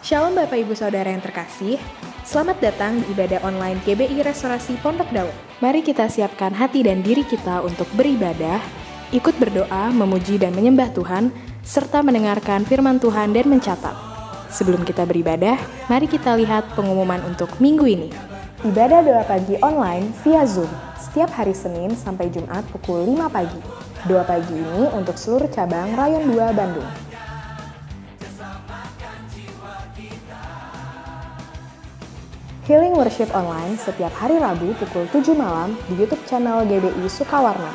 Shalom Bapak Ibu Saudara yang terkasih, selamat datang di ibadah online GBI Restorasi Pondok Daud. Mari kita siapkan hati dan diri kita untuk beribadah, ikut berdoa, memuji dan menyembah Tuhan, serta mendengarkan firman Tuhan dan mencatat. Sebelum kita beribadah, mari kita lihat pengumuman untuk minggu ini. Ibadah doa pagi online via Zoom, setiap hari Senin sampai Jumat pukul 5 pagi. Doa pagi ini untuk seluruh cabang Rayon 2 Bandung. Healing Worship Online setiap hari Rabu pukul 7 malam di YouTube channel GBI Sukawarna.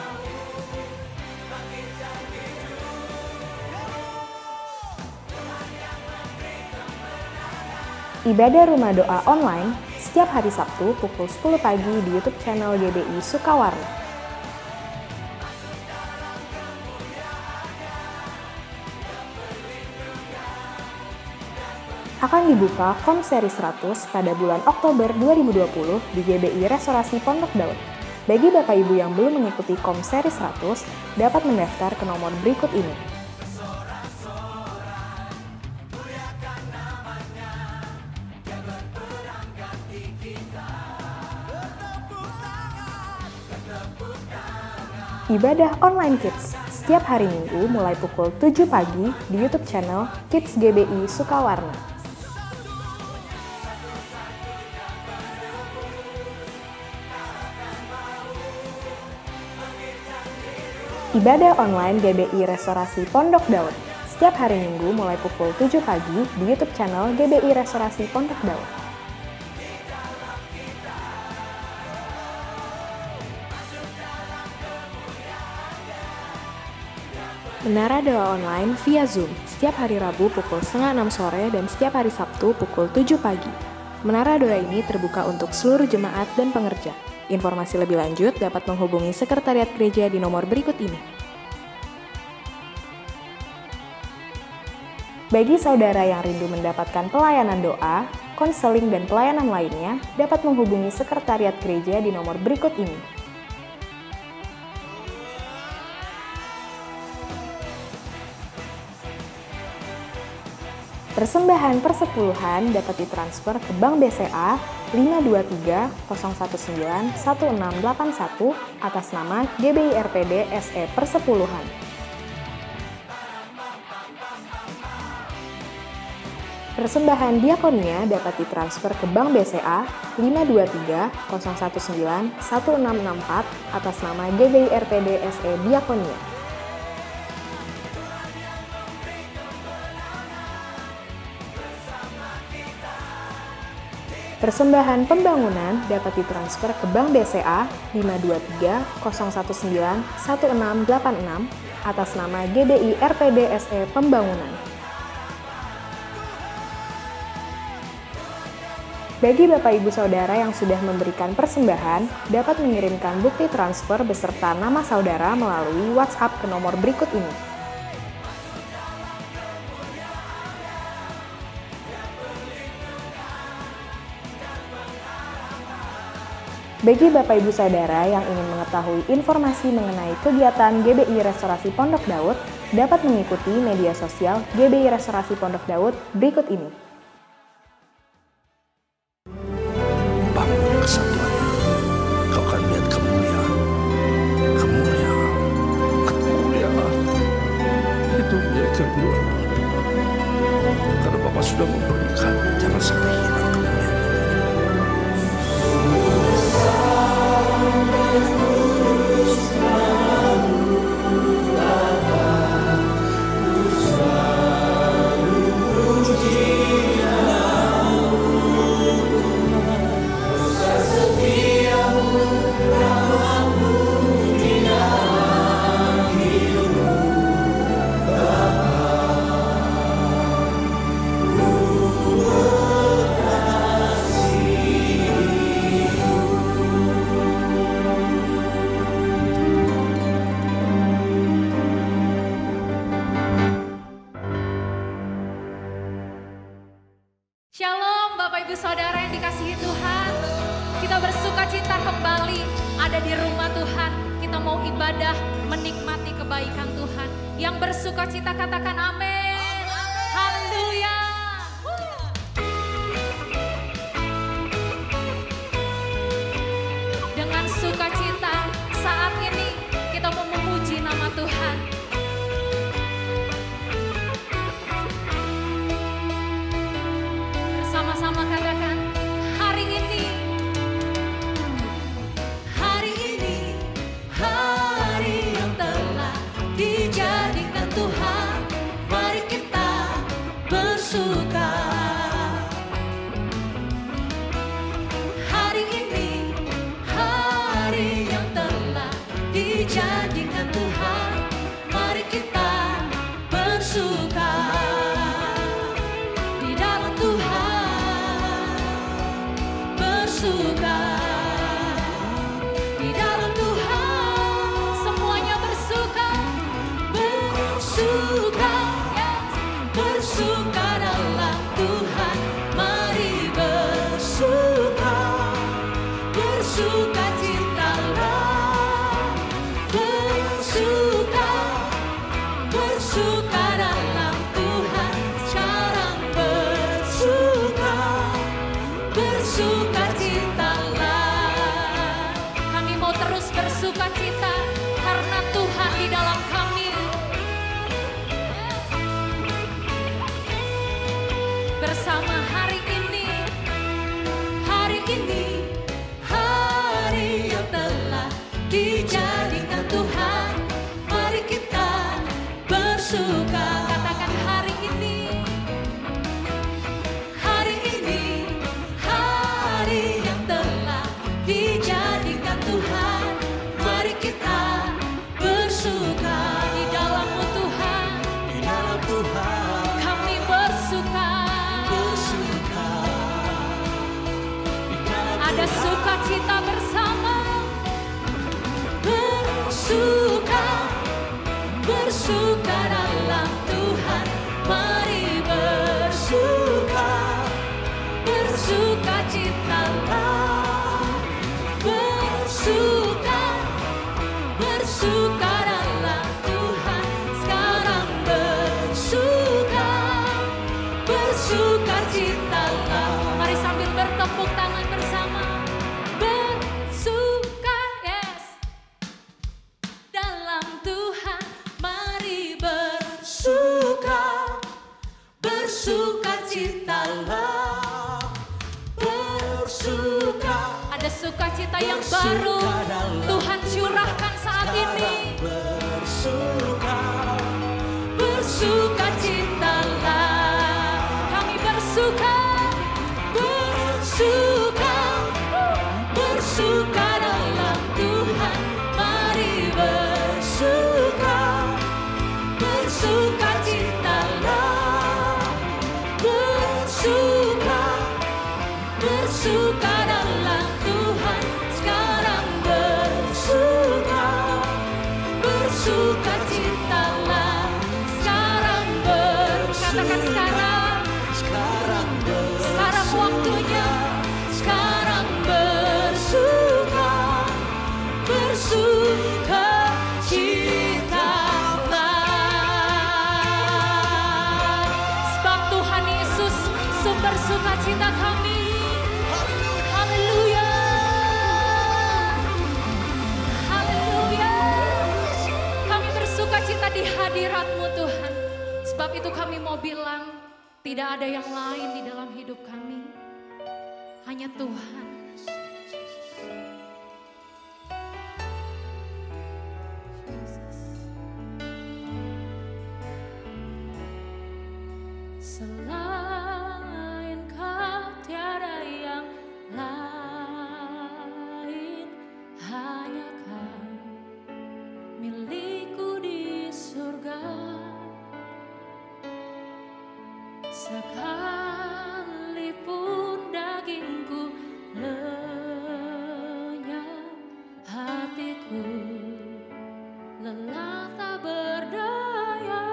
Ibadah Rumah Doa Online setiap hari Sabtu pukul 10 pagi di YouTube channel GBI Sukawarna. Akan dibuka KOM seri 100 pada bulan Oktober 2020 di GBI Restorasi Pondok Daud. Bagi Bapak Ibu yang belum mengikuti KOM seri 100, dapat mendaftar ke nomor berikut ini. Ibadah Online Kids setiap hari Minggu mulai pukul 7 pagi di YouTube channel Kids GBI Sukawarna. Ibadah online GBI Restorasi Pondok Daud setiap hari Minggu mulai pukul 7 pagi di YouTube channel GBI Restorasi Pondok Daud. Menara Doa Online via Zoom setiap hari Rabu pukul 5:30 sore dan setiap hari Sabtu pukul 7 pagi. Menara Doa ini terbuka untuk seluruh jemaat dan pengerja. Informasi lebih lanjut dapat menghubungi Sekretariat Gereja di nomor berikut ini. Bagi saudara yang rindu mendapatkan pelayanan doa, konseling, dan pelayanan lainnya, dapat menghubungi Sekretariat Gereja di nomor berikut ini. Persembahan persepuluhan dapat ditransfer ke Bank BCA 523-019-1681 atas nama GBI RPD SE Persepuluhan. Persembahan diakonia dapat ditransfer ke Bank BCA 523-019-1664 atas nama GBI RPD SE Diakonia. Persembahan pembangunan dapat ditransfer ke Bank BCA 523-019-1686 atas nama GBI RPD SE Pembangunan. Bagi Bapak Ibu Saudara yang sudah memberikan persembahan, dapat mengirimkan bukti transfer beserta nama saudara melalui WhatsApp ke nomor berikut ini. Bagi Bapak Ibu Saudara yang ingin mengetahui informasi mengenai kegiatan GBI Restorasi Pondok Daud, dapat mengikuti media sosial GBI Restorasi Pondok Daud berikut ini. Bangun kesatuannya, kau akan lihat kemuliaan, itu milik kedua. Karena Bapak sudah memberikan, jangan sampai hilang kemuliaan. Shalom Bapak Ibu Saudara yang dikasihi Tuhan. Kita bersukacita kembali ada di rumah Tuhan. Kita mau ibadah menikmati kebaikan Tuhan. Yang bersukacita katakan amin. Haleluya. bersuka dalam Tuhan, sekarang bersuka, bersuka citalah. Kami mau terus bersuka cita karena Tuhan di dalam kami. Bersama hari ini, hari yang telah dijadikan Tuhan, mari kita bersuka. Katakan hari ini, hari yang telah dijadikan Tuhan, mari kita bersuka di dalam-Mu Tuhan, di dalam Tuhan kami bersuka. Ada sukacita bersama, bersuka, bersuka dalam Tuhan, mari bersuka, bersuka citalah, bersuka, bersuka dalam Tuhan, sekarang bersuka, bersuka citalah. Mari sambil bertepuk tangan bersama. Bersuka, yes, dalam Tuhan, mari bersuka, bersuka citalah, bersuka. Ada sukacita yang baru Tuhan curahkan saat ini. Bersuka, bersuka citalah, kami bersuka, bersuka, bersuka dalam Tuhan, mari bersuka, bersuka citalah, bersuka, bersuka dalam Tuhan, sekarang bersuka, bersuka citalah, sekarang katakan sekarang, sekarang waktunya, sekarang bersuka, bersuka citalah. Sebab Tuhan Yesus sumber sukacita kami. Haleluya, haleluya. Kami bersukacita di hadirat-Mu Tuhan. Sebab itu kami mau bilang, tidak ada yang lain di dalam hidup kami, hanya Tuhan. Selain Kau tiada yang lain, hanya Kau milikku di surga. Sekalipun dagingku lenyap, hatiku lelah tak berdaya.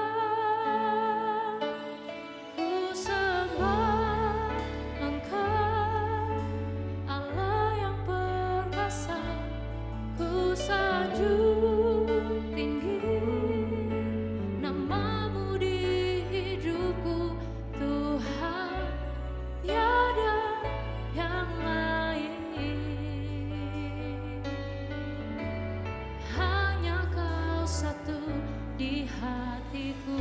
Ku sembah Engkau, Allah yang perkasa. Ku sanjung tinggi nama-Mu di hidupku, Tuhan, tiada yang lain. Hanya Kau satu di hatiku.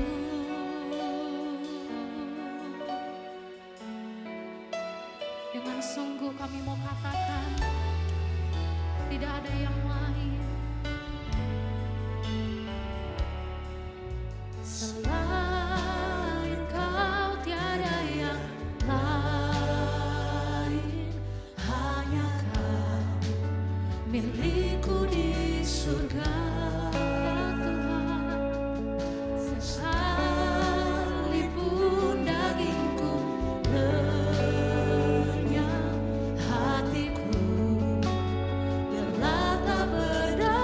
Dengan sungguh kami mau katakan, tidak ada yang lain. Selain Kau tiada yang lain, hanya Kau milikku di surga. Tuhan, sekalipun dagingku lenyap, hatiku lelah tak berdaya.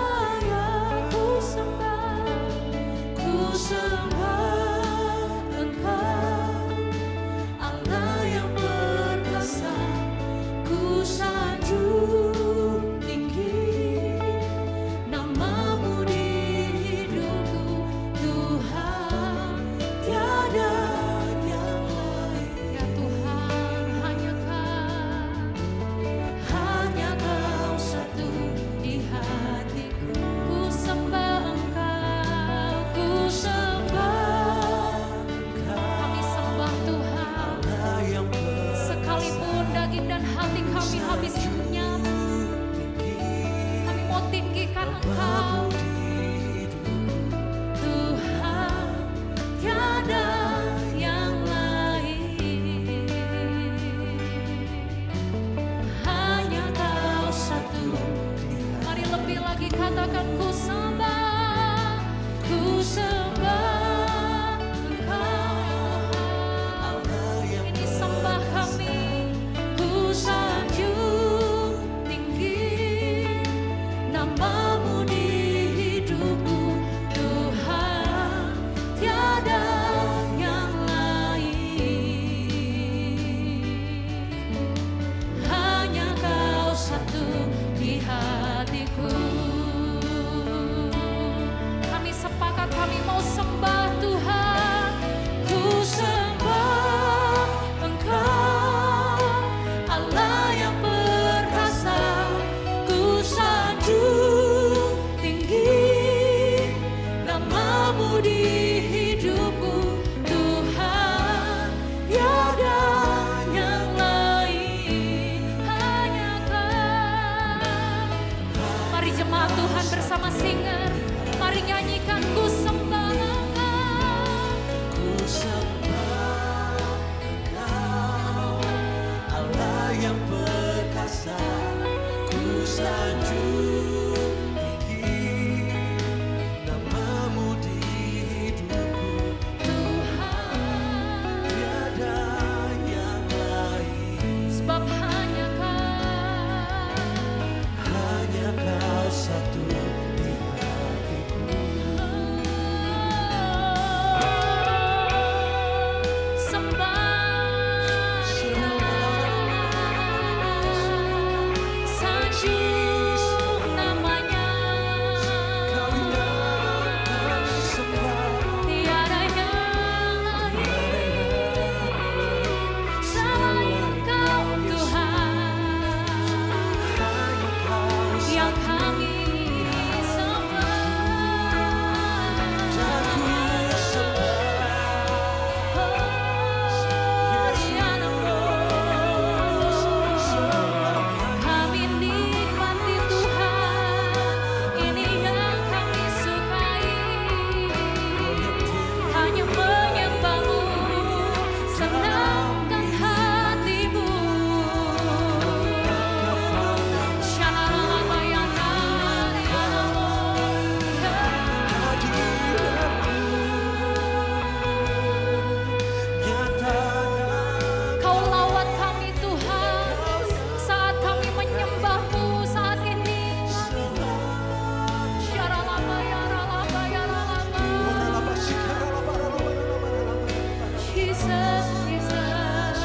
Jesus, Jesus.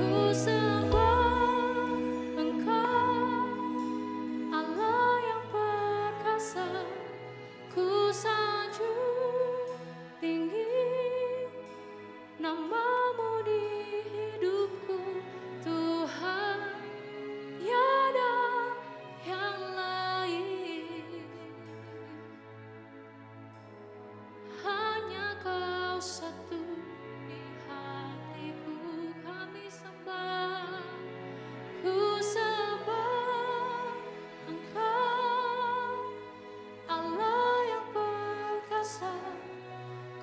Ku sembah Engkau, Allah yang perkasa. Ku sanjung tinggi nama-Mu di hidupku, Tuhan, tiada yang lain. Hanya Kau satu di hatiku, kami sembah. Ku sembah Engkau, Allah yang perkasa.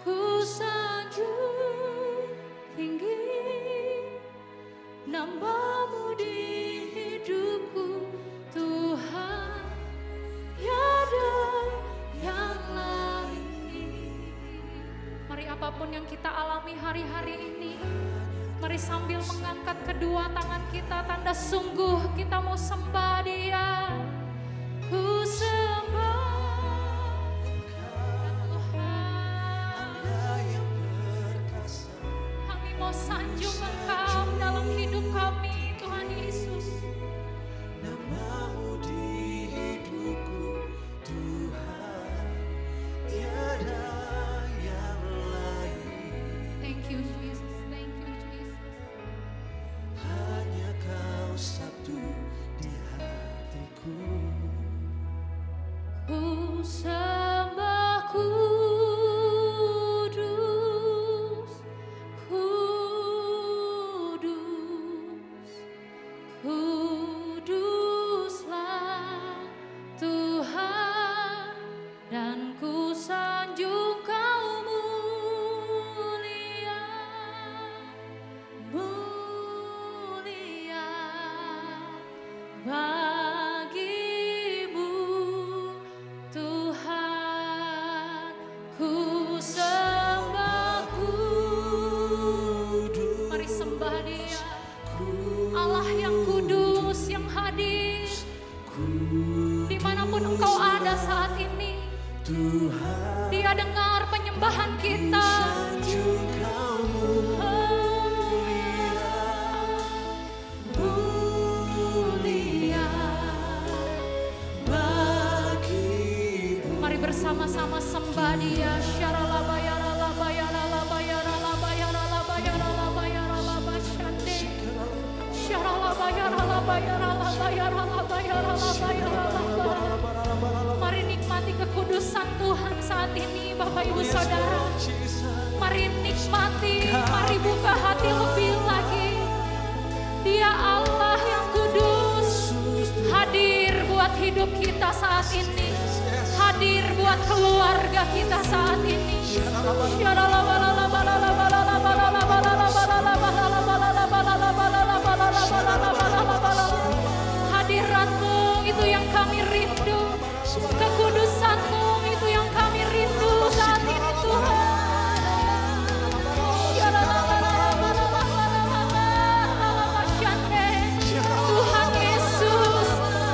Ku sanjung tinggi nama-Mu di hidupku, Tuhan, tiada yang lain. Mari apapun yang kita alami hari-hari ini, mari sambil mengangkat kedua tangan kita, tanda sungguh kita mau sembah Dia. Ku sembah mau sanjung Engkau dalam hidup kami, Tuhan Yesus. Nama-Mu di hidupku, Tuhan, tiada yang lain. Thank you Jesus, thank you Jesus. Hanya Kau satu di hatiku. Ku sembah kudus, kudus, kuduslah Tuhan, dan ku sanjung Kau mulia, mulia bagimu Tuhan. Ku sembah kudus. Mari sembah Dia, Allah yang kudus, yang hadir dimanapun Engkau ada saat ini. Dia dengar penyembahan kita. Mulia bagimu. Mari bersama-sama sembah Dia. Mari nikmati kekudusan Tuhan saat ini, Bapak Ibu Saudara. Mari nikmati, mari buka hati lebih lagi. Dia Allah yang kudus, hadir buat hidup kita saat ini, hadir buat keluarga kita saat ini. Hadirat-Mu itu yang kami rindu, kekudusan-Mu itu yang kami rindu saat ini Tuhan. Tuhan Yesus,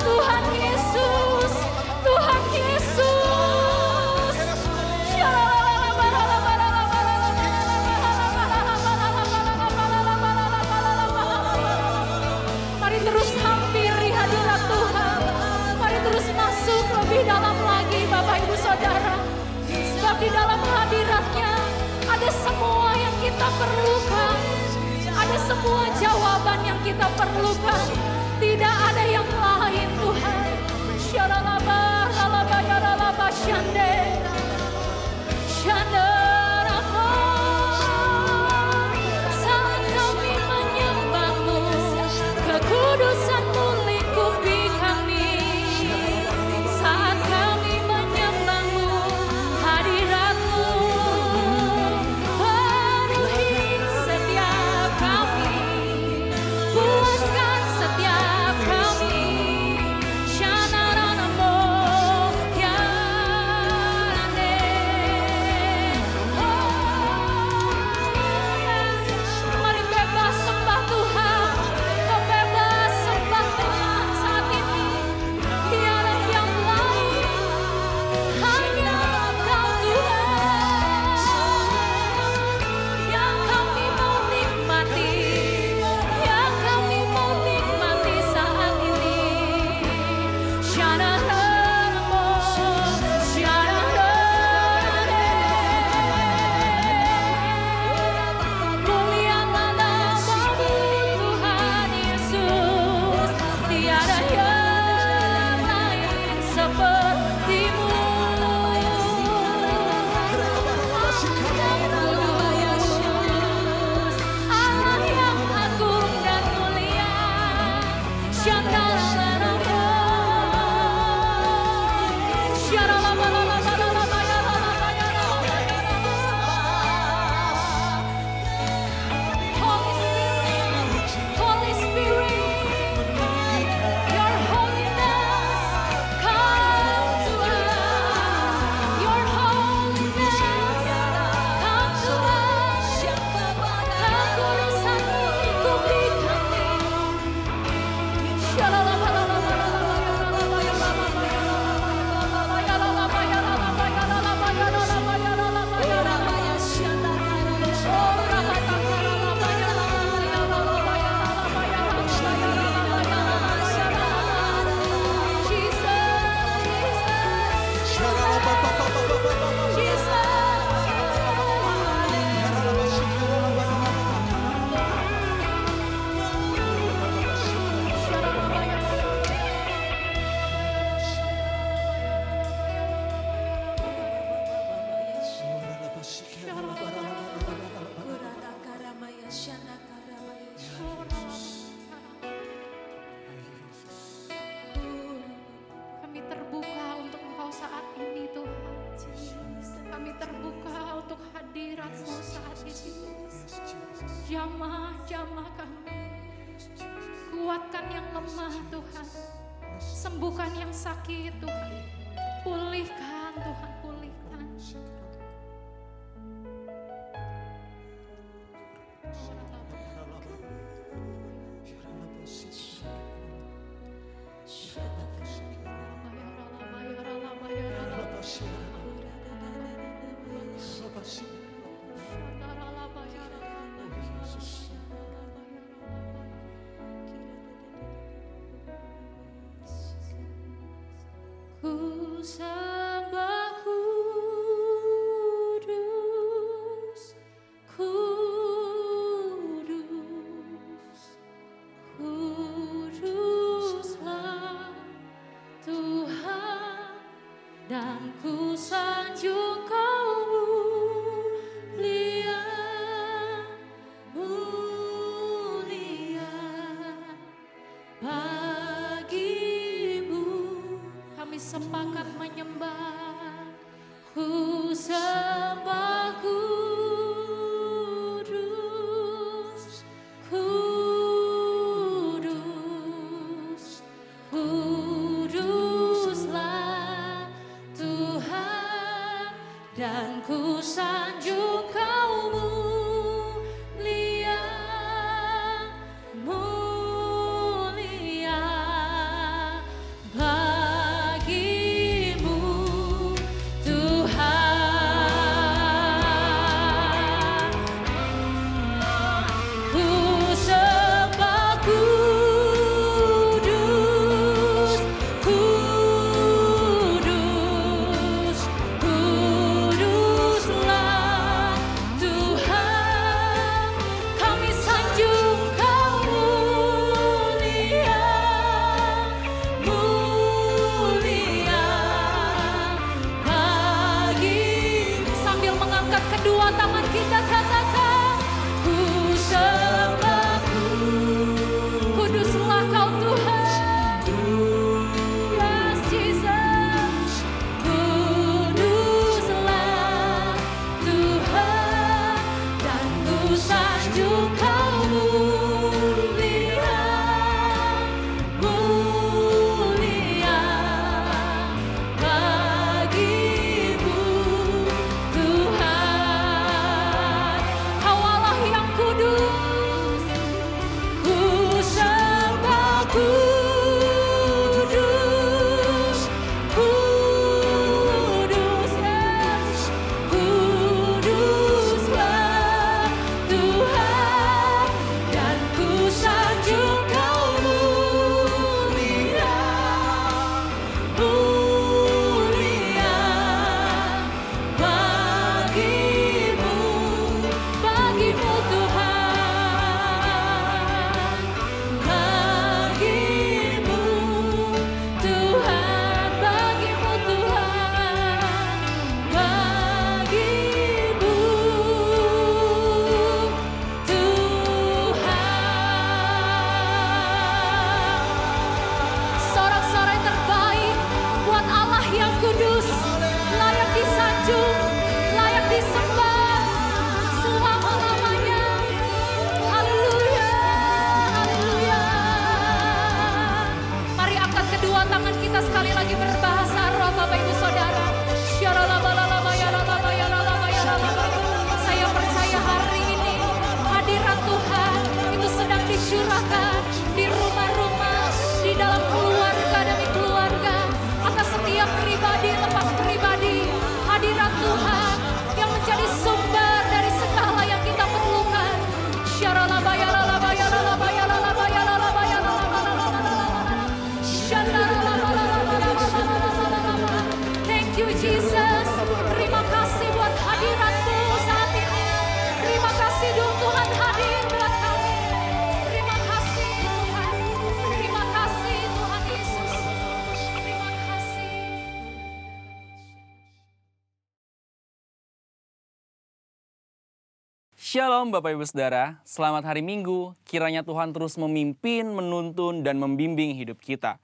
Tuhan Yesus, Tuhan Yesus. Mari terus hampiri hadirat Tuhan. Mari terus masuk lebih dalam lagi Bapak Ibu Saudara. Sebab di dalam hadirat-Nya ada semua yang kita perlukan. Ada semua jawaban yang kita perlukan. Tidak ada yang lain Tuhan. Saat kami menyembah-Mu, kekudusan-Mu lingkupi kami. Saat kami menyembah-Mu, hadirat-Mu penuhi setiap kami, puaskan setiap jamah-jamah kami. Kuatkan yang lemah Tuhan. Sembuhkan yang sakit Tuhan. Pulihkan Tuhan, pulihkan. Ku sembah kudus, kudus, kuduslah Tuhan, dan ku sanjung Kau mulia, mulia bagimu. Kami sepakat menyembah. Ku sembah kudus, kudus, kuduslah Tuhan, dan ku sanjung Kau mulia, mulia bagimu Tuhan. Ku sembah kudus, kudus, kuduslah Tuhan. Kami sanjung Kau mulia, mulia bagi. Sambil mengangkat kedua tangan kita katakan, ku sembah kuduslah Kau Tuhan. Yes Jesus, kuduslah Tuhan, dan ku sanjung Kau mulia, mulia bagimu Tuhan. Kau Allah yang kudus, ku sembah kudus, kudus, yes, kuduslah Tuhan, dan ku sanjung Kau mulia, mulia bagimu, bagimu Tuhan, bagimu Tuhan, bagimu Tuhan, bagimu Tuhan. Sorak-sorai terbaik buat Allah yang kudus, layak disanjung, layak disembah selama-lamanya. Haleluya, haleluya. Mari angkat kedua tangan kita sekali lagi berbahasa roh Bapak Ibu Saudara. Saya percaya hari ini hadirat Tuhan itu sedang dicurahkan di rumah-rumah, di dalam keluarga demi keluarga, atas setiap pribadi lepas pribadi. Hadirat Tuhan yang menjadi sumber dari segala yang kita perlukan. Thank you Jesus. Terima kasih buat hadirat-Mu saat ini. Terima kasih Tuhan hadir buat kami. Terima kasih Tuhan. Terima kasih Tuhan Yesus. Terima kasih. Shalom Bapak Ibu Saudara, selamat hari Minggu. Kiranya Tuhan terus memimpin, menuntun, dan membimbing hidup kita.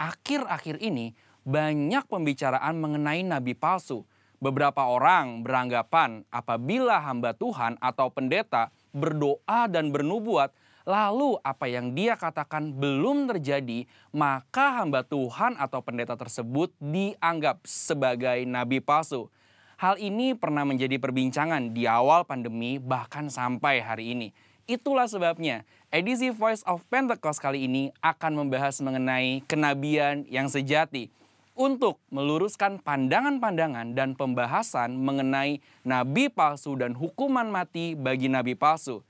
Akhir-akhir ini banyak pembicaraan mengenai nabi palsu. Beberapa orang beranggapan apabila hamba Tuhan atau pendeta berdoa dan bernubuat, lalu apa yang dia katakan belum terjadi, maka hamba Tuhan atau pendeta tersebut dianggap sebagai nabi palsu. Hal ini pernah menjadi perbincangan di awal pandemi bahkan sampai hari ini. Itulah sebabnya edisi Voice of Pentecost kali ini akan membahas mengenai kenabian yang sejati, untuk meluruskan pandangan-pandangan dan pembahasan mengenai nabi palsu dan hukuman mati bagi nabi palsu.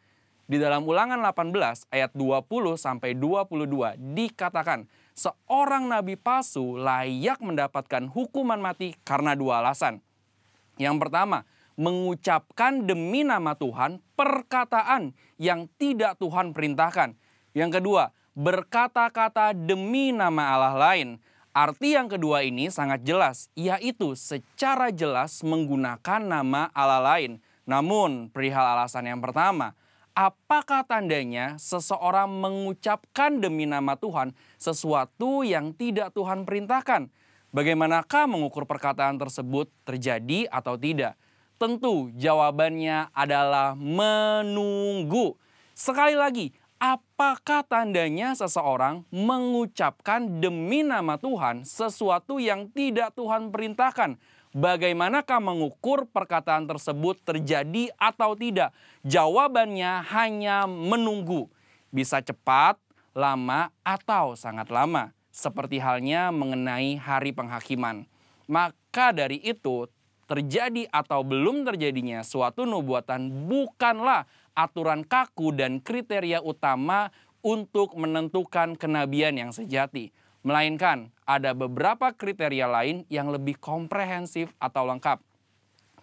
Di dalam Ulangan 18 ayat 20-22 dikatakan seorang nabi palsu layak mendapatkan hukuman mati karena 2 alasan. Yang pertama, mengucapkan demi nama Tuhan perkataan yang tidak Tuhan perintahkan. Yang kedua, berkata-kata demi nama Allah lain. Arti yang kedua ini sangat jelas, yaitu secara jelas menggunakan nama Allah lain. Namun, perihal alasan yang pertama, apakah tandanya seseorang mengucapkan demi nama Tuhan sesuatu yang tidak Tuhan perintahkan? Bagaimanakah mengukur perkataan tersebut terjadi atau tidak? Tentu jawabannya adalah menunggu. Sekali lagi, apakah tandanya seseorang mengucapkan demi nama Tuhan sesuatu yang tidak Tuhan perintahkan? Bagaimanakah mengukur perkataan tersebut terjadi atau tidak? Jawabannya hanya menunggu. Bisa cepat, lama, atau sangat lama. Seperti halnya mengenai hari penghakiman. Maka dari itu, terjadi atau belum terjadinya suatu nubuatan bukanlah aturan kaku dan kriteria utama untuk menentukan kenabian yang sejati. Melainkan ada beberapa kriteria lain yang lebih komprehensif atau lengkap.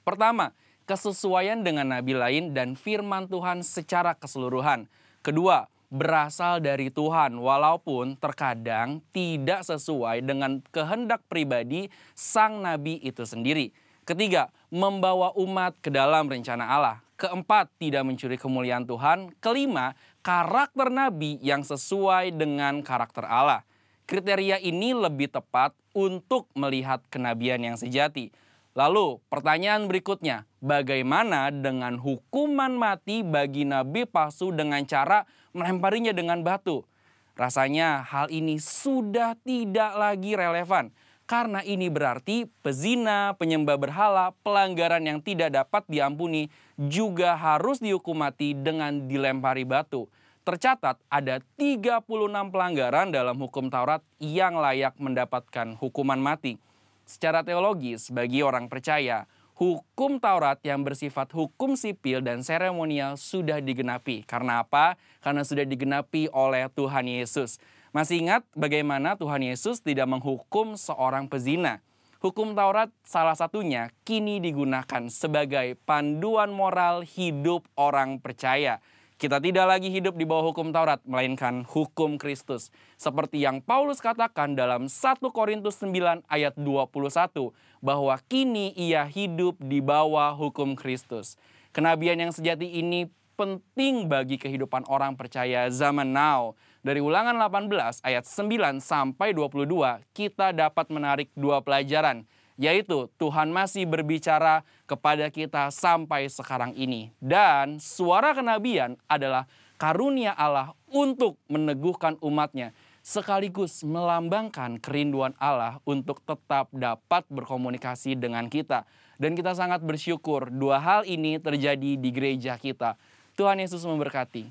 Pertama, kesesuaian dengan nabi lain dan firman Tuhan secara keseluruhan. Kedua, berasal dari Tuhan walaupun terkadang tidak sesuai dengan kehendak pribadi sang nabi itu sendiri. Ketiga, membawa umat ke dalam rencana Allah. Keempat, tidak mencuri kemuliaan Tuhan. Kelima, karakter nabi yang sesuai dengan karakter Allah. Kriteria ini lebih tepat untuk melihat kenabian yang sejati. Lalu, pertanyaan berikutnya, bagaimana dengan hukuman mati bagi nabi palsu dengan cara melemparinya dengan batu? Rasanya hal ini sudah tidak lagi relevan. Karena ini berarti pezina, penyembah berhala, pelanggaran yang tidak dapat diampuni juga harus dihukum mati dengan dilempari batu. Tercatat ada 36 pelanggaran dalam hukum Taurat yang layak mendapatkan hukuman mati. Secara teologis, bagi orang percaya, hukum Taurat yang bersifat hukum sipil dan seremonial sudah digenapi. Karena apa? Karena sudah digenapi oleh Tuhan Yesus. Masih ingat bagaimana Tuhan Yesus tidak menghukum seorang pezina? Hukum Taurat salah satunya kini digunakan sebagai panduan moral hidup orang percaya. Kita tidak lagi hidup di bawah hukum Taurat, melainkan hukum Kristus. Seperti yang Paulus katakan dalam 1 Korintus 9 ayat 21, bahwa kini ia hidup di bawah hukum Kristus. Kenabian yang sejati ini penting bagi kehidupan orang percaya zaman now. Dari Ulangan 18 ayat 9 sampai 22, kita dapat menarik 2 pelajaran. Yaitu Tuhan masih berbicara kepada kita sampai sekarang ini. Dan suara kenabian adalah karunia Allah untuk meneguhkan umatnya. Sekaligus melambangkan kerinduan Allah untuk tetap dapat berkomunikasi dengan kita. Dan kita sangat bersyukur 2 hal ini terjadi di gereja kita. Tuhan Yesus memberkati.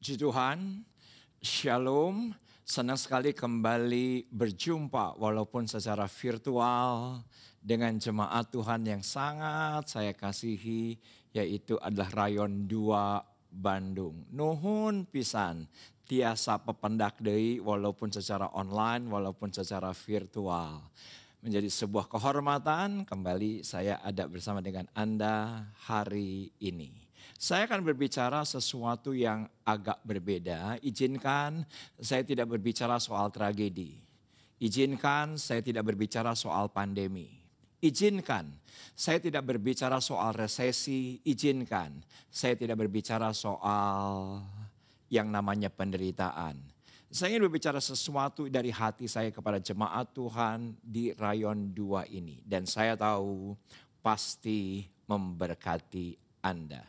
Puji Tuhan. Shalom, senang sekali kembali berjumpa walaupun secara virtual dengan jemaat Tuhan yang sangat saya kasihi, yaitu adalah Rayon 2 Bandung. Nuhun pisan tiasa pependak deui walaupun secara online, walaupun secara virtual. Menjadi sebuah kehormatan kembali saya ada bersama dengan Anda hari ini. Saya akan berbicara sesuatu yang agak berbeda. Izinkan saya tidak berbicara soal tragedi. Izinkan saya tidak berbicara soal pandemi. Izinkan saya tidak berbicara soal resesi. Izinkan saya tidak berbicara soal yang namanya penderitaan. Saya ingin berbicara sesuatu dari hati saya kepada jemaat Tuhan di Rayon 2 ini. Dan saya tahu pasti memberkati Anda.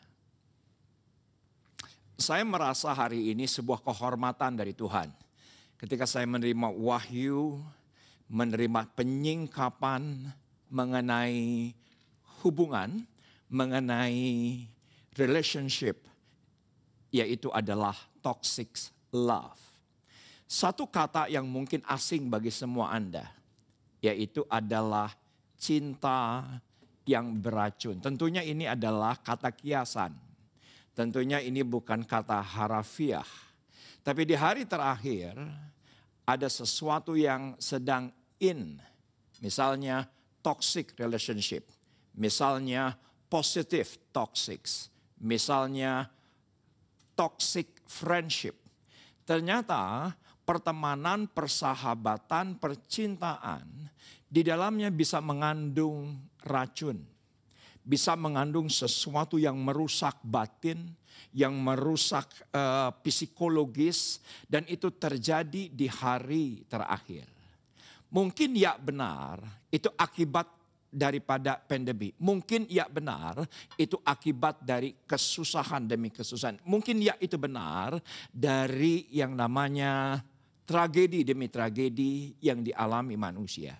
Saya merasa hari ini sebuah kehormatan dari Tuhan. Ketika saya menerima wahyu, menerima penyingkapan mengenai hubungan, mengenai relationship, yaitu adalah toxic love. Satu kata yang mungkin asing bagi semua Anda, yaitu adalah cinta yang beracun. Tentunya ini adalah kata kiasan. Tentunya ini bukan kata harafiah. Tapi di hari terakhir ada sesuatu yang sedang in. Misalnya toxic relationship. Misalnya positive toxic. Misalnya toxic friendship. Ternyata pertemanan, persahabatan, percintaan di dalamnya bisa mengandung racun. Bisa mengandung sesuatu yang merusak batin, yang merusak psikologis, dan itu terjadi di hari terakhir. Mungkin ya benar, itu akibat daripada pandemi. Mungkin ya benar, itu akibat dari kesusahan demi kesusahan. Mungkin ya itu benar dari yang namanya tragedi demi tragedi yang dialami manusia.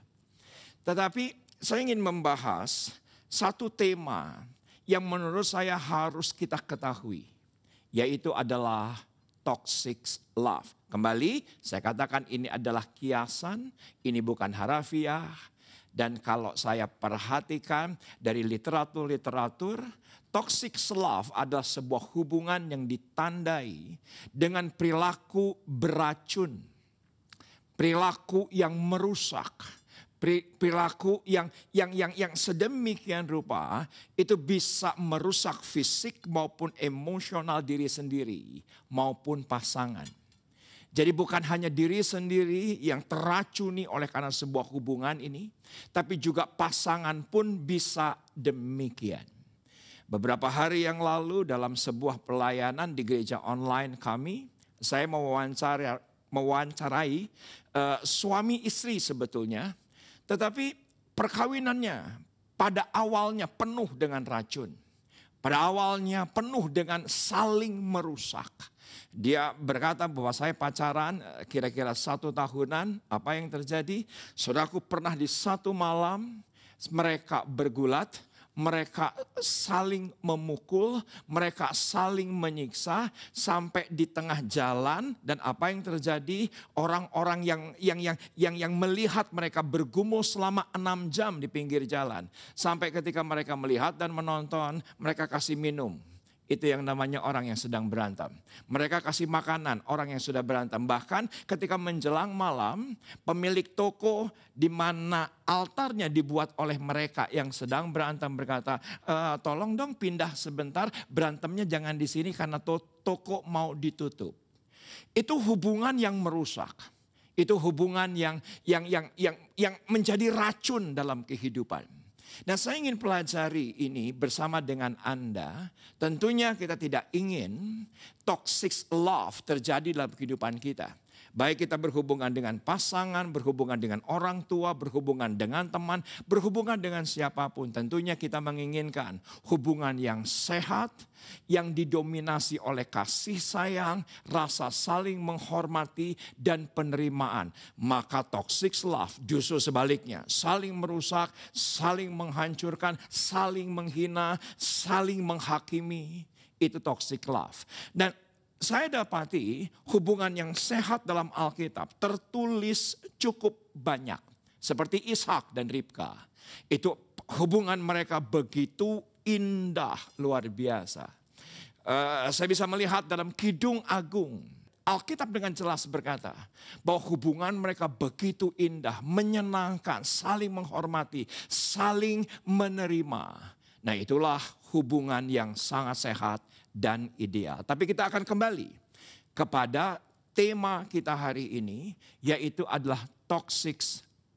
Tetapi saya ingin membahas satu tema yang menurut saya harus kita ketahui, yaitu adalah toxic love. Kembali saya katakan ini adalah kiasan, ini bukan harafiah. Dan kalau saya perhatikan dari literatur, toxic love adalah sebuah hubungan yang ditandai dengan perilaku beracun. Perilaku yang merusak, perilaku yang sedemikian rupa itu bisa merusak fisik maupun emosional diri sendiri maupun pasangan. Jadi bukan hanya diri sendiri yang teracuni oleh karena sebuah hubungan ini, tapi juga pasangan pun bisa demikian. Beberapa hari yang lalu dalam sebuah pelayanan di gereja online kami, saya mewawancarai suami istri sebetulnya, tetapi perkawinannya pada awalnya penuh dengan racun. Pada awalnya penuh dengan saling merusak. Dia berkata bahwa saya pacaran kira-kira 1 tahunan. Apa yang terjadi? Saudaraku, pernah di satu malam mereka bergulat. Mereka saling memukul, mereka saling menyiksa sampai di tengah jalan. Dan apa yang terjadi? Orang-orang yang melihat mereka bergumul selama 6 jam di pinggir jalan. Sampai ketika mereka melihat dan menonton, mereka kasih minum. Itu yang namanya orang yang sedang berantem. Mereka kasih makanan orang yang sudah berantem. Bahkan ketika menjelang malam, pemilik toko di mana altarnya dibuat oleh mereka yang sedang berantem berkata, tolong dong pindah sebentar, berantemnya jangan di sini karena toko mau ditutup. Itu hubungan yang merusak. Itu hubungan yang menjadi racun dalam kehidupan. Dan saya ingin pelajari ini bersama dengan Anda. Tentunya kita tidak ingin toxic love terjadi dalam kehidupan kita. Baik kita berhubungan dengan pasangan, berhubungan dengan orang tua, berhubungan dengan teman, berhubungan dengan siapapun. Tentunya kita menginginkan hubungan yang sehat, yang didominasi oleh kasih sayang, rasa saling menghormati, dan penerimaan. Maka toxic love justru sebaliknya. Saling merusak, saling menghancurkan, saling menghina, saling menghakimi. Itu toxic love. Dan saya dapati hubungan yang sehat dalam Alkitab tertulis cukup banyak. Seperti Ishak dan Ribka. Itu hubungan mereka begitu indah, luar biasa. Saya bisa melihat dalam Kidung Agung. Alkitab dengan jelas berkata bahwa hubungan mereka begitu indah, menyenangkan, saling menghormati, saling menerima. Nah itulah hubungan yang sangat sehat dan ideal. Tapi kita akan kembali kepada tema kita hari ini, yaitu adalah toxic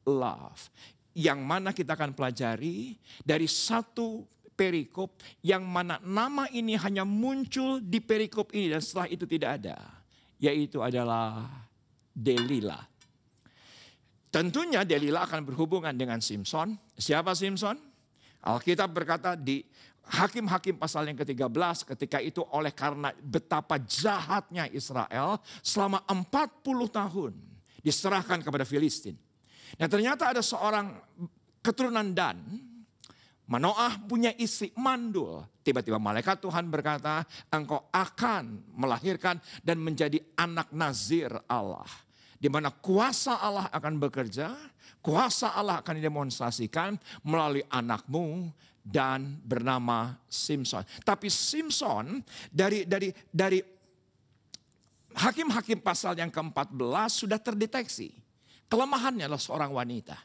love. Yang mana kita akan pelajari dari satu perikop yang mana nama ini hanya muncul di perikop ini dan setelah itu tidak ada. Yaitu adalah Delila. Tentunya Delila akan berhubungan dengan Simson. Siapa Simson? Alkitab berkata di Hakim-Hakim pasal yang ke-13, ketika itu oleh karena betapa jahatnya Israel selama 40 tahun diserahkan kepada Filistin. Dan ternyata ada seorang keturunan Dan, Manoah punya istri mandul. Tiba-tiba malaikat Tuhan berkata, engkau akan melahirkan dan menjadi anak nazir Allah. Di mana kuasa Allah akan bekerja, kuasa Allah akan didemonstrasikan melalui anakmu dan bernama Simson. Tapi Simson dari Hakim-Hakim pasal yang ke-14 sudah terdeteksi. Kelemahannya adalah seorang wanita.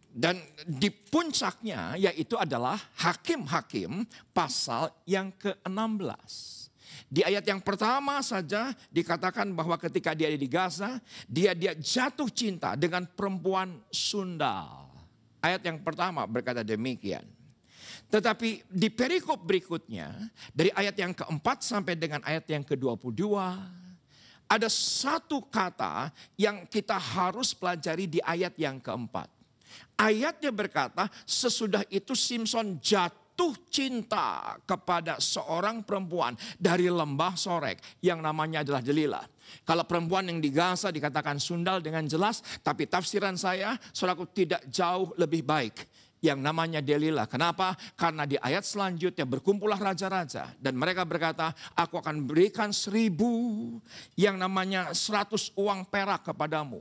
Dan di puncaknya yaitu adalah Hakim-Hakim pasal yang ke-16. Di ayat yang pertama saja dikatakan bahwa ketika dia di Gaza, dia jatuh cinta dengan perempuan sundal. Ayat yang pertama berkata demikian. Tetapi di perikop berikutnya, dari ayat yang keempat sampai dengan ayat yang ke-22, ada satu kata yang kita harus pelajari di ayat yang keempat. Ayatnya berkata, sesudah itu Simson jatuh cinta kepada seorang perempuan dari lembah Sorek yang namanya adalah Delila. Kalau perempuan yang di Gaza dikatakan sundal dengan jelas, tapi tafsiran saya, saudaraku, tidak jauh lebih baik yang namanya Delila. Kenapa? Karena di ayat selanjutnya berkumpullah raja-raja dan mereka berkata, aku akan berikan 1000 yang namanya 100 uang perak kepadamu.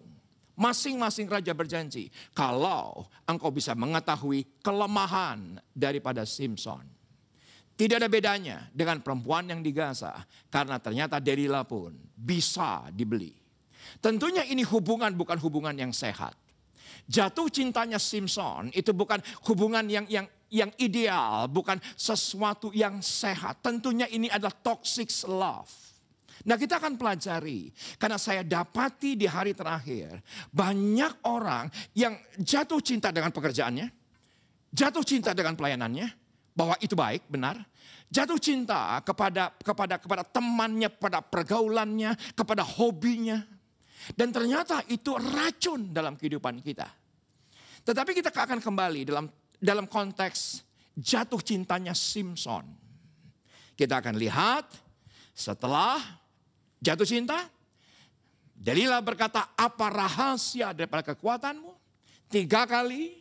Masing-masing raja berjanji, kalau engkau bisa mengetahui kelemahan daripada Simson. Tidak ada bedanya dengan perempuan yang di Gaza. Karena ternyata Delila pun bisa dibeli. Tentunya ini hubungan bukan hubungan yang sehat. Jatuh cintanya Simson itu bukan hubungan yang ideal. Bukan sesuatu yang sehat. Tentunya ini adalah toxic love. Nah, kita akan pelajari. Karena saya dapati di hari terakhir. Banyak orang yang jatuh cinta dengan pekerjaannya. Jatuh cinta dengan pelayanannya. Bahwa itu baik, benar. Jatuh cinta kepada temannya, kepada pergaulannya, kepada hobinya. Dan ternyata itu racun dalam kehidupan kita. Tetapi kita akan kembali dalam konteks jatuh cintanya Simson. Kita akan lihat setelah jatuh cinta, Delila berkata, apa rahasia daripada kekuatanmu? 3 kali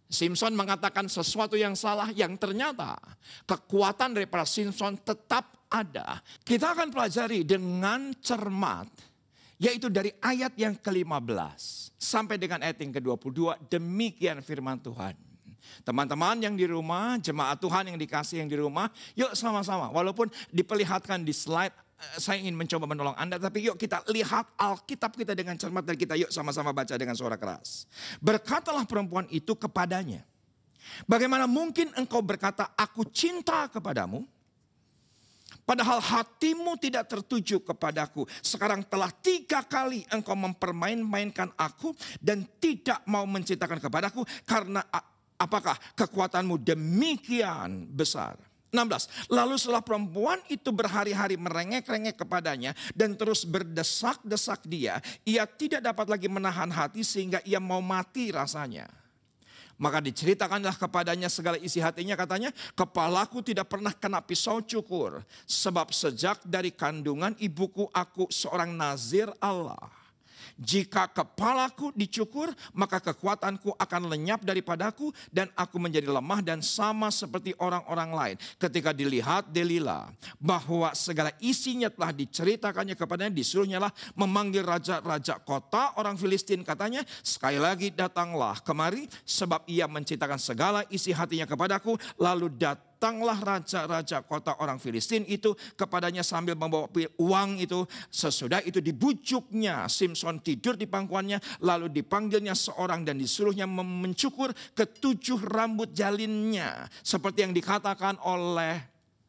Simson mengatakan sesuatu yang salah, yang ternyata kekuatan daripada Simson tetap ada. Kita akan pelajari dengan cermat, yaitu dari ayat yang ke-15 sampai dengan ayat yang ke-22, demikian firman Tuhan. Teman-teman yang di rumah, jemaat Tuhan yang dikasih yang di rumah, yuk sama-sama. Walaupun diperlihatkan di slide, saya ingin mencoba menolong Anda, tapi yuk kita lihat Alkitab kita dengan cermat dan kita yuk sama-sama baca dengan suara keras. Berkatalah perempuan itu kepadanya, bagaimana mungkin engkau berkata, aku cinta kepadamu, padahal hatimu tidak tertuju kepadaku. Sekarang telah 3 kali engkau mempermain-mainkan aku dan tidak mau mencintakan kepadaku, karena apakah kekuatanmu demikian besar? 16. Lalu setelah perempuan itu berhari-hari merengek-rengek kepadanya dan terus berdesak-desak dia, ia tidak dapat lagi menahan hati sehingga ia mau mati rasanya. Maka diceritakanlah kepadanya segala isi hatinya, katanya, kepalaku tidak pernah kena pisau cukur, sebab sejak dari kandungan ibuku aku seorang nazir Allah. Jika kepalaku dicukur, maka kekuatanku akan lenyap daripadaku dan aku menjadi lemah dan sama seperti orang-orang lain. Ketika dilihat Delila bahwa segala isinya telah diceritakannya kepadanya, disuruhnya lah memanggil raja-raja kota orang Filistin, katanya, sekali lagi datanglah kemari sebab ia menceritakan segala isi hatinya kepadaku. Lalu datanglah raja-raja kota orang Filistin itu kepadanya sambil membawa uang itu. Sesudah itu dibujuknya Simson tidur di pangkuannya, lalu dipanggilnya seorang dan disuruhnya mencukur ke7 rambut jalinnya, seperti yang dikatakan oleh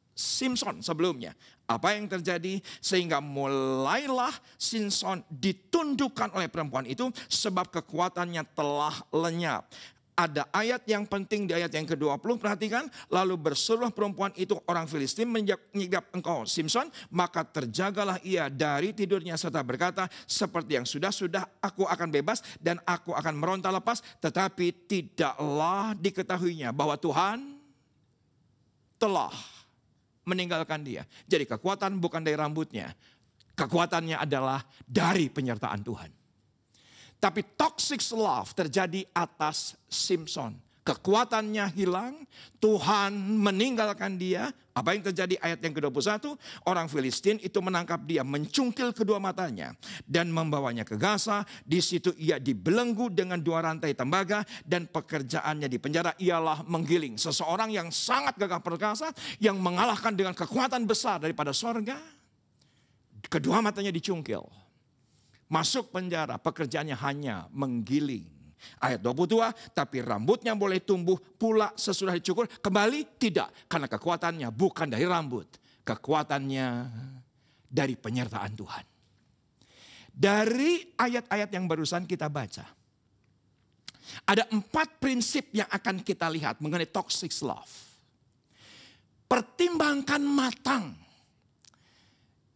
Simson sebelumnya. Apa yang terjadi? Sehingga mulailah Simson ditundukkan oleh perempuan itu sebab kekuatannya telah lenyap. Ada ayat yang penting di ayat yang ke-20, perhatikan. Lalu berserulah perempuan itu orang Filistin menyegap engkau Simson, maka terjagalah ia dari tidurnya serta berkata, seperti yang sudah-sudah aku akan bebas dan aku akan meronta lepas. Tetapi tidaklah diketahuinya bahwa Tuhan telah meninggalkan dia. Jadi kekuatan bukan dari rambutnya, kekuatannya adalah dari penyertaan Tuhan. Tapi toxic love terjadi atas Simson. Kekuatannya hilang, Tuhan meninggalkan dia. Apa yang terjadi ayat yang ke-21? Orang Filistin itu menangkap dia, mencungkil kedua matanya dan membawanya ke Gaza. Di situ ia dibelenggu dengan 2 rantai tembaga dan pekerjaannya di penjara ialah menggiling. Seseorang yang sangat gagah perkasa, yang mengalahkan dengan kekuatan besar daripada sorga. Kedua matanya dicungkil. Masuk penjara, pekerjaannya hanya menggiling. Ayat 22, tapi rambutnya boleh tumbuh pula sesudah dicukur. Kembali tidak, karena kekuatannya bukan dari rambut. Kekuatannya dari penyertaan Tuhan. Dari ayat-ayat yang barusan kita baca, ada 4 prinsip yang akan kita lihat mengenai toxic love. Pertimbangkan matang.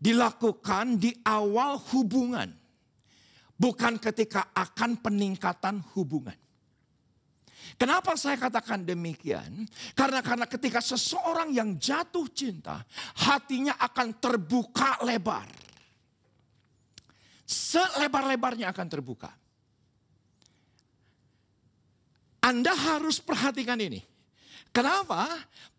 Dilakukan di awal hubungan. Bukan ketika akan peningkatan hubungan. Kenapa saya katakan demikian? Karena ketika seseorang yang jatuh cinta, hatinya akan terbuka lebar. Selebar-lebarnya akan terbuka. Anda harus perhatikan ini. Kenapa?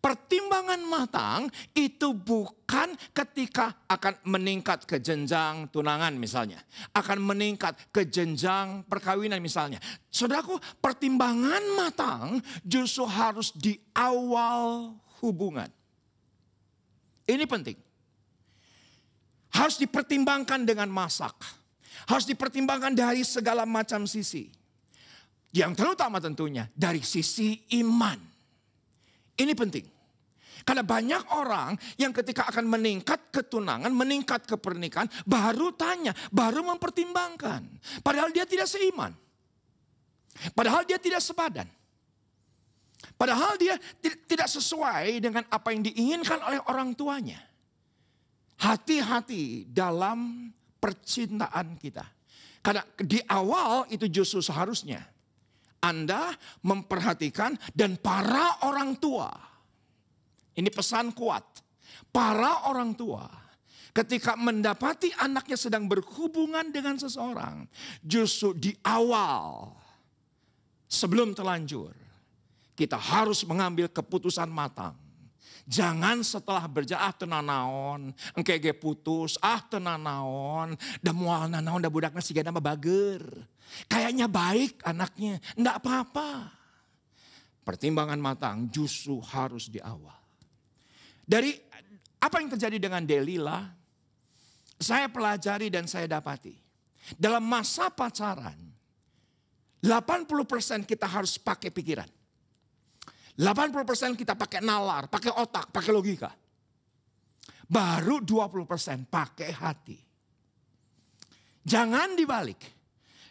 Pertimbangan matang itu bukan ketika akan meningkat ke jenjang tunangan misalnya. Akan meningkat ke jenjang perkawinan misalnya. Saudaraku, pertimbangan matang justru harus di awal hubungan. Ini penting. Harus dipertimbangkan dengan masak. Harus dipertimbangkan dari segala macam sisi. Yang terutama tentunya dari sisi iman. Ini penting. Karena banyak orang yang ketika akan meningkat ke tunangan, meningkat ke pernikahan, baru tanya, baru mempertimbangkan. Padahal dia tidak seiman. Padahal dia tidak sepadan. Padahal dia tidak sesuai dengan apa yang diinginkan oleh orang tuanya. Hati-hati dalam percintaan kita. Karena di awal itu justru seharusnya Anda memperhatikan dan para orang tua. Ini pesan kuat. Para orang tua ketika mendapati anaknya sedang berhubungan dengan seseorang. Justru di awal sebelum terlanjur kita harus mengambil keputusan matang. Jangan setelah berjalan tenanaon, engkege putus, tenanaon, da moal nanaon da budakna sigana mah bager. Kayaknya baik anaknya, enggak apa-apa. Pertimbangan matang justru harus di awal. Dari apa yang terjadi dengan Delila, saya pelajari dan saya dapati. Dalam masa pacaran, 80% kita harus pakai pikiran. 80% kita pakai nalar, pakai otak, pakai logika. Baru 20% pakai hati. Jangan dibalik.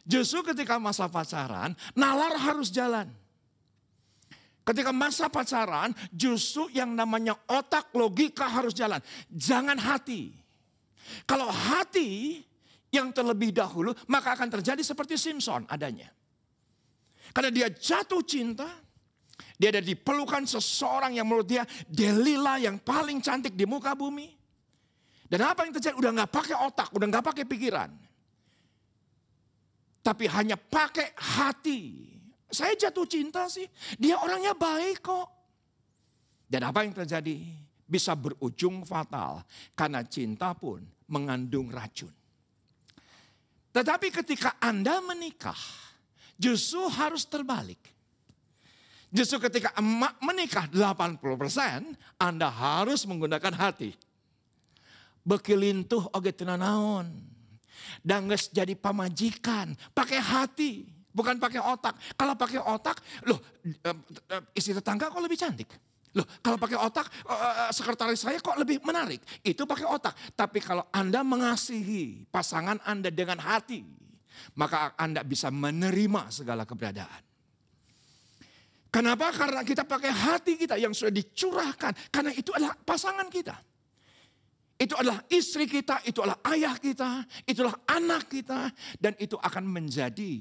Justru ketika masa pacaran, nalar harus jalan. Ketika masa pacaran, justru yang namanya otak, logika harus jalan. Jangan hati. Kalau hati yang terlebih dahulu, maka akan terjadi seperti Simson adanya. Karena dia jatuh cinta. Dia ada di pelukan seseorang yang menurut dia Delila yang paling cantik di muka bumi. Dan apa yang terjadi? Udah gak pakai otak, udah gak pakai pikiran. Tapi hanya pakai hati. Saya jatuh cinta sih, dia orangnya baik kok. Dan apa yang terjadi? Bisa berujung fatal. Karena cinta pun mengandung racun. Tetapi ketika Anda menikah, justru harus terbalik. Justru ketika emak menikah 80%, Anda harus menggunakan hati. Bekilintuh oge teu nanaon. Dan geus jadi pamajikan, pakai hati, bukan pakai otak. Kalau pakai otak, loh istri tetangga kok lebih cantik. Loh kalau pakai otak, sekretaris saya kok lebih menarik. Itu pakai otak. Tapi kalau Anda mengasihi pasangan Anda dengan hati, maka Anda bisa menerima segala keberadaan. Kenapa? Karena kita pakai hati kita yang sudah dicurahkan. Karena itu adalah pasangan kita. Itu adalah istri kita, itu adalah ayah kita, itulah anak kita. Dan itu akan menjadi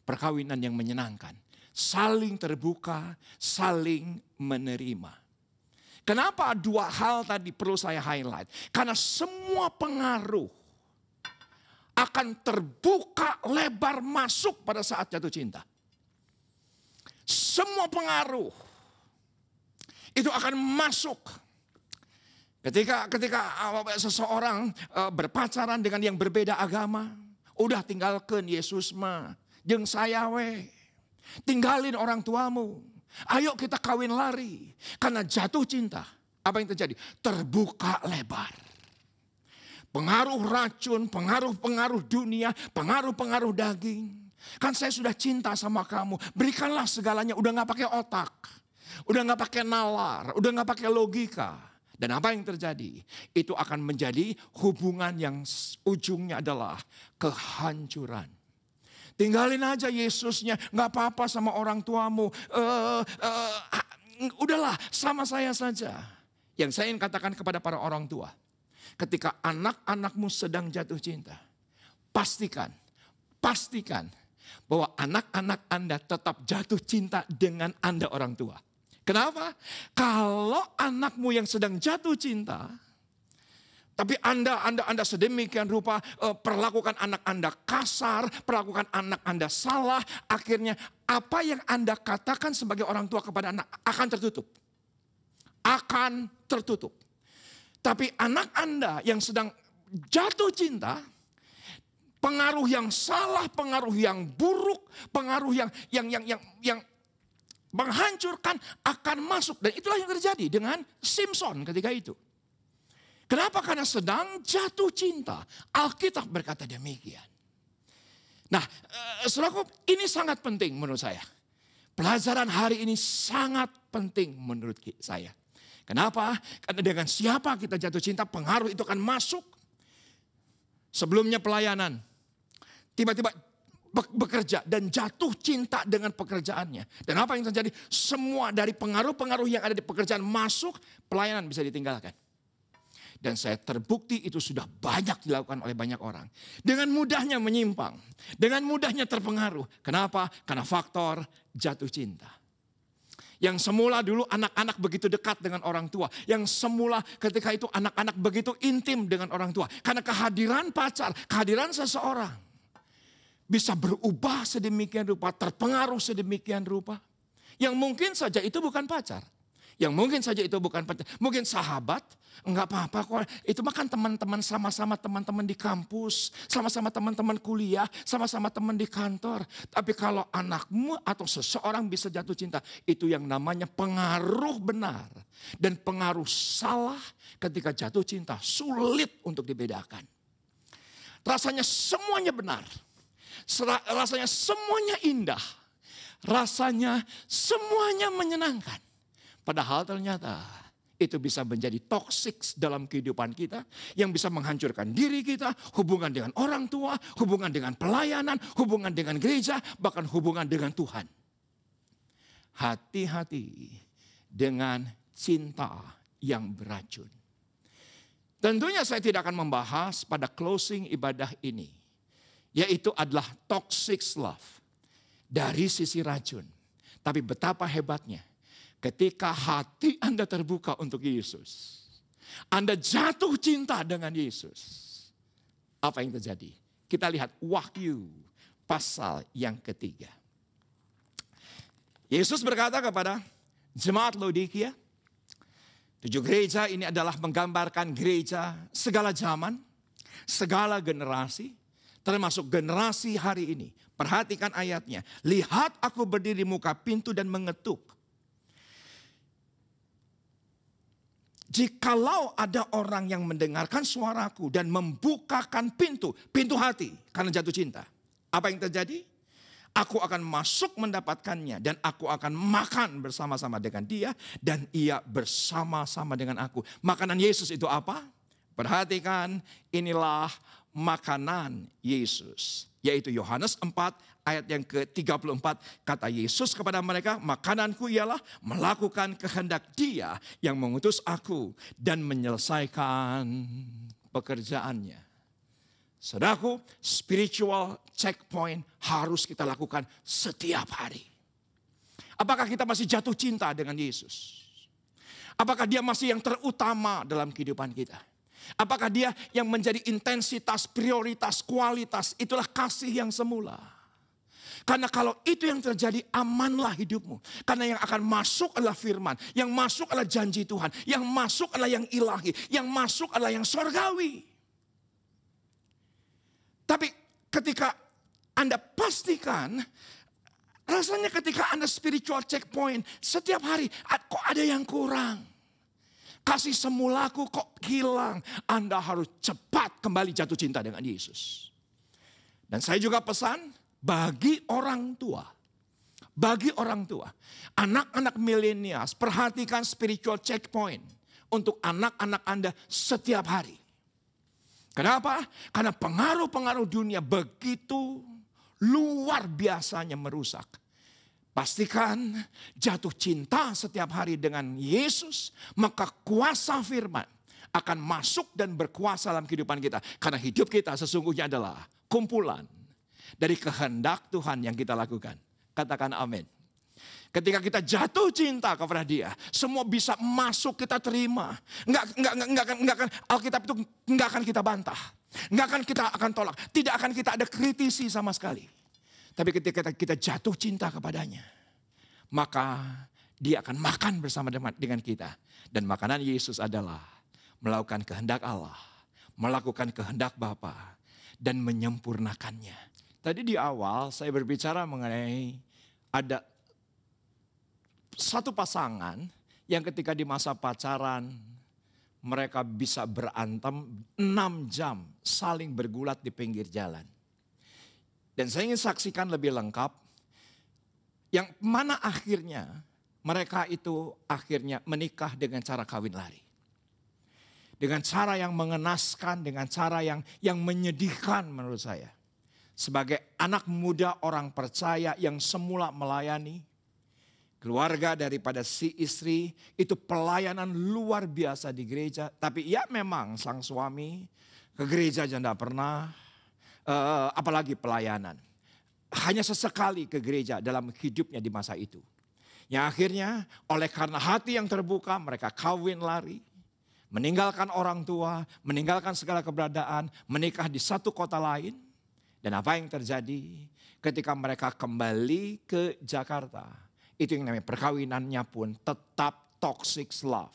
perkawinan yang menyenangkan. Saling terbuka, saling menerima. Kenapa dua hal tadi perlu saya highlight? Karena semua pengaruh akan terbuka lebar masuk pada saat jatuh cinta. Semua pengaruh itu akan masuk. Ketika seseorang berpacaran dengan yang berbeda agama, udah tinggalkan Yesus mah, jeung saya we. Tinggalin orang tuamu. Ayo kita kawin lari. Karena jatuh cinta. Apa yang terjadi? Terbuka lebar. Pengaruh racun, pengaruh dunia, pengaruh daging. Kan saya sudah cinta sama kamu. Berikanlah segalanya. Udah gak pakai otak. Udah gak pakai nalar. Udah gak pakai logika. Dan apa yang terjadi? Itu akan menjadi hubungan yang ujungnya adalah kehancuran. Tinggalin aja Yesusnya. Gak apa-apa sama orang tuamu. Udahlah sama saya saja. Yang saya ingin katakan kepada para orang tua. Ketika anak-anakmu sedang jatuh cinta. Pastikan bahwa anak-anak Anda tetap jatuh cinta dengan Anda orang tua. Kenapa? Kalau anakmu yang sedang jatuh cinta, tapi Anda sedemikian rupa perlakukan anak Anda kasar, perlakukan anak Anda salah, akhirnya apa yang Anda katakan sebagai orang tua kepada anak akan tertutup. Akan tertutup. Tapi anak Anda yang sedang jatuh cinta, pengaruh yang salah, pengaruh yang buruk, pengaruh yang menghancurkan akan masuk. Dan itulah yang terjadi dengan Simpson ketika itu. Kenapa? Karena sedang jatuh cinta. Alkitab berkata demikian. Nah, saudaraku, ini sangat penting menurut saya. Pelajaran hari ini sangat penting menurut saya. Kenapa? Karena dengan siapa kita jatuh cinta, pengaruh itu akan masuk. Sebelumnya pelayanan. Tiba-tiba bekerja dan jatuh cinta dengan pekerjaannya. Dan apa yang terjadi? Semua dari pengaruh-pengaruh yang ada di pekerjaan masuk, pelayanan bisa ditinggalkan. Dan saya terbukti itu sudah banyak dilakukan oleh banyak orang. Dengan mudahnya menyimpang. Dengan mudahnya terpengaruh. Kenapa? Karena faktor jatuh cinta. Yang semula dulu anak-anak begitu dekat dengan orang tua. Yang semula ketika itu anak-anak begitu intim dengan orang tua. Karena kehadiran pacar, kehadiran seseorang. Bisa berubah sedemikian rupa, terpengaruh sedemikian rupa. Yang mungkin saja itu bukan pacar. Yang mungkin saja itu bukan pacar. Mungkin sahabat, enggak apa-apa kok. Itu mah kan teman-teman, sama-sama teman-teman di kampus. Sama-sama teman-teman kuliah, sama-sama teman di kantor. Tapi kalau anakmu atau seseorang bisa jatuh cinta, itu yang namanya pengaruh benar. Dan pengaruh salah ketika jatuh cinta sulit untuk dibedakan. Rasanya semuanya benar. Rasanya semuanya indah. Rasanya semuanya menyenangkan. Padahal ternyata itu bisa menjadi toksik dalam kehidupan kita. Yang bisa menghancurkan diri kita. Hubungan dengan orang tua. Hubungan dengan pelayanan. Hubungan dengan gereja. Bahkan hubungan dengan Tuhan. Hati-hati dengan cinta yang beracun. Tentunya saya tidak akan membahas pada closing ibadah ini. Yaitu adalah toxic love. Dari sisi racun. Tapi betapa hebatnya. Ketika hati Anda terbuka untuk Yesus. Anda jatuh cinta dengan Yesus. Apa yang terjadi? Kita lihat Wahyu pasal yang ketiga. Yesus berkata kepada jemaat Laodikia. 7 gereja ini adalah menggambarkan gereja segala zaman. Segala generasi. Termasuk generasi hari ini. Perhatikan ayatnya. Lihat aku berdiri di muka pintu dan mengetuk. Jikalau ada orang yang mendengarkan suaraku dan membukakan pintu hati karena jatuh cinta. Apa yang terjadi? Aku akan masuk mendapatkannya dan aku akan makan bersama-sama dengan dia dan ia bersama-sama dengan aku. Makanan Yesus itu apa? Perhatikan, inilah makanan Yesus. Yaitu Yohanes 4 ayat yang ke-34. Kata Yesus kepada mereka, makananku ialah melakukan kehendak Dia yang mengutus aku dan menyelesaikan pekerjaannya. Saudaraku, spiritual checkpoint harus kita lakukan setiap hari. Apakah kita masih jatuh cinta dengan Yesus? Apakah Dia masih yang terutama dalam kehidupan kita? Apakah Dia yang menjadi intensitas, prioritas, kualitas? Itulah kasih yang semula. Karena kalau itu yang terjadi, amanlah hidupmu. Karena yang akan masuk adalah firman. Yang masuk adalah janji Tuhan. Yang masuk adalah yang ilahi. Yang masuk adalah yang surgawi. Tapi ketika Anda pastikan, rasanya ketika Anda spiritual checkpoint, setiap hari kok ada yang kurang. Kasih semulaku kok hilang. Anda harus cepat kembali jatuh cinta dengan Yesus. Dan saya juga pesan bagi orang tua. Bagi orang tua. Anak-anak milenials, perhatikan spiritual checkpoint untuk anak-anak Anda setiap hari. Kenapa? Karena pengaruh-pengaruh dunia begitu luar biasanya merusak. Pastikan jatuh cinta setiap hari dengan Yesus, maka kuasa firman akan masuk dan berkuasa dalam kehidupan kita. Karena hidup kita sesungguhnya adalah kumpulan dari kehendak Tuhan yang kita lakukan. Katakan amin. Ketika kita jatuh cinta kepada Dia, semua bisa masuk, kita terima. Enggak akan Alkitab itu enggak akan kita bantah. Enggak akan kita akan tolak. Tidak akan kita ada kritisi sama sekali. Tapi ketika kita jatuh cinta kepadanya, maka Dia akan makan bersama dengan kita. Dan makanan Yesus adalah melakukan kehendak Allah, melakukan kehendak Bapa, dan menyempurnakannya. Tadi di awal saya berbicara mengenai ada satu pasangan yang ketika di masa pacaran mereka bisa berantem 6 jam saling bergulat di pinggir jalan. Dan saya ingin saksikan lebih lengkap yang mana akhirnya mereka itu akhirnya menikah dengan cara kawin lari. Dengan cara yang mengenaskan, dengan cara yang menyedihkan menurut saya. Sebagai anak muda orang percaya yang semula melayani keluarga daripada si istri, itu pelayanan luar biasa di gereja. Tapi ya memang sang suami ke gereja aja tidak pernah, apalagi pelayanan. Hanya sesekali ke gereja dalam hidupnya di masa itu. Yang akhirnya oleh karena hati yang terbuka mereka kawin lari. Meninggalkan orang tua, meninggalkan segala keberadaan, menikah di satu kota lain. Dan apa yang terjadi ketika mereka kembali ke Jakarta? Itu yang namanya perkawinannya pun tetap toxic love.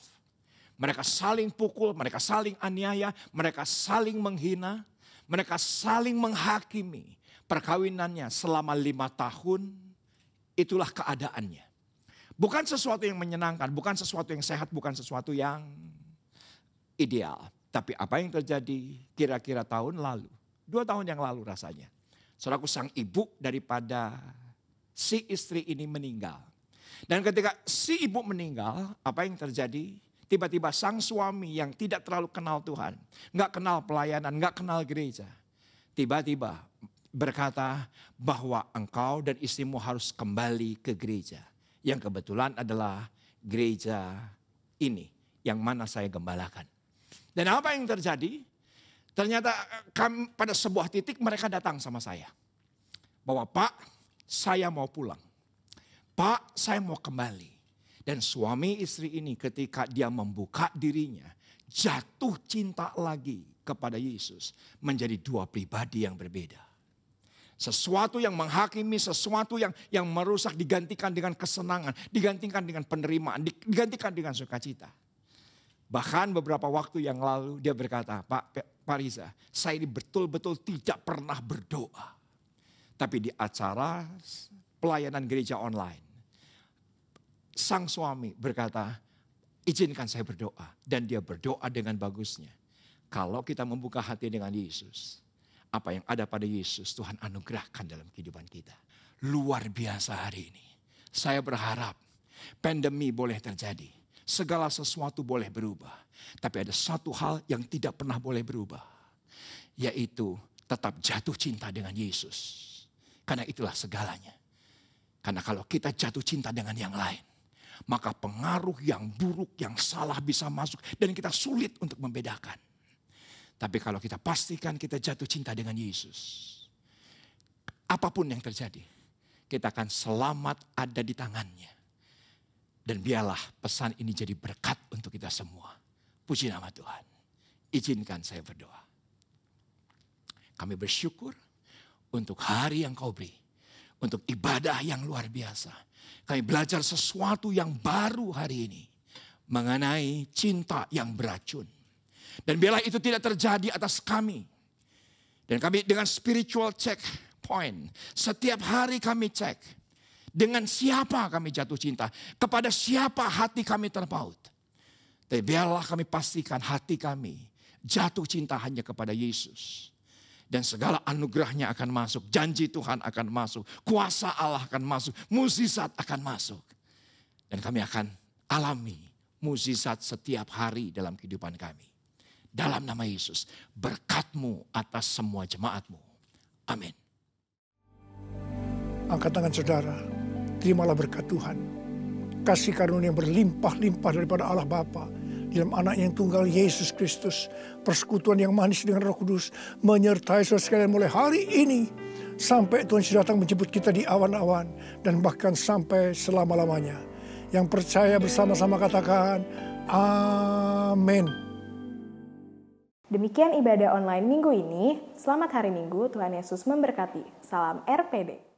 Mereka saling pukul, mereka saling aniaya, mereka saling menghina, mereka saling menghakimi. Perkawinannya selama 5 tahun, itulah keadaannya. Bukan sesuatu yang menyenangkan, bukan sesuatu yang sehat, bukan sesuatu yang ideal. Tapi apa yang terjadi kira-kira tahun lalu, 2 tahun yang lalu rasanya. Saudaraku, sang ibu daripada si istri ini meninggal. Dan ketika si ibu meninggal, apa yang terjadi? Tiba-tiba sang suami yang tidak terlalu kenal Tuhan, nggak kenal pelayanan, nggak kenal gereja, tiba-tiba berkata bahwa engkau dan istrimu harus kembali ke gereja. Yang kebetulan adalah gereja ini yang mana saya gembalakan. Dan apa yang terjadi? Ternyata pada sebuah titik mereka datang sama saya. Bahwa Pak, saya mau pulang. Pak, saya mau kembali. Dan suami istri ini ketika dia membuka dirinya, jatuh cinta lagi kepada Yesus. Menjadi 2 pribadi yang berbeda. Sesuatu yang menghakimi, sesuatu yang merusak digantikan dengan kesenangan. Digantikan dengan penerimaan, digantikan dengan sukacita. Bahkan beberapa waktu yang lalu dia berkata, Pak Riza, saya ini betul-betul tidak pernah berdoa. Tapi di acara pelayanan gereja online, sang suami berkata, izinkan saya berdoa. Dan dia berdoa dengan bagusnya. Kalau kita membuka hati dengan Yesus, apa yang ada pada Yesus Tuhan anugerahkan dalam kehidupan kita. Luar biasa hari ini. Saya berharap pandemi boleh terjadi. Segala sesuatu boleh berubah. Tapi ada satu hal yang tidak pernah boleh berubah. yaitu tetap jatuh cinta dengan Yesus. Karena itulah segalanya. Karena kalau kita jatuh cinta dengan yang lain, maka pengaruh yang buruk, yang salah bisa masuk dan kita sulit untuk membedakan. Tapi kalau kita pastikan kita jatuh cinta dengan Yesus, apapun yang terjadi, kita akan selamat ada di tangannya. Dan biarlah pesan ini jadi berkat untuk kita semua. Puji nama Tuhan. Izinkan saya berdoa. Kami bersyukur untuk hari yang kau beri. Untuk ibadah yang luar biasa. Kami belajar sesuatu yang baru hari ini. Mengenai cinta yang beracun. Dan biarlah itu tidak terjadi atas kami. Dan kami dengan spiritual check point. Setiap hari kami cek. Dengan siapa kami jatuh cinta. Kepada siapa hati kami terpaut. Tapi biarlah kami pastikan hati kami jatuh cinta hanya kepada Yesus. Dan segala anugerahnya akan masuk. Janji Tuhan akan masuk. Kuasa Allah akan masuk. Mukjizat akan masuk. Dan kami akan alami mukjizat setiap hari dalam kehidupan kami. Dalam nama Yesus. Berkat-Mu atas semua jemaat-Mu. Amin. Angkat tangan saudara. Terimalah berkat Tuhan. Kasih karunia yang berlimpah-limpah daripada Allah Bapa. Dalam anak yang tunggal Yesus Kristus. Persekutuan yang manis dengan Roh Kudus. Menyertai saudara sekalian mulai hari ini. Sampai Tuhan sudah datang menjemput kita di awan-awan. Dan bahkan sampai selama-lamanya. Yang percaya bersama-sama katakan. Amin. Demikian ibadah online minggu ini. Selamat hari Minggu, Tuhan Yesus memberkati. Salam RPD.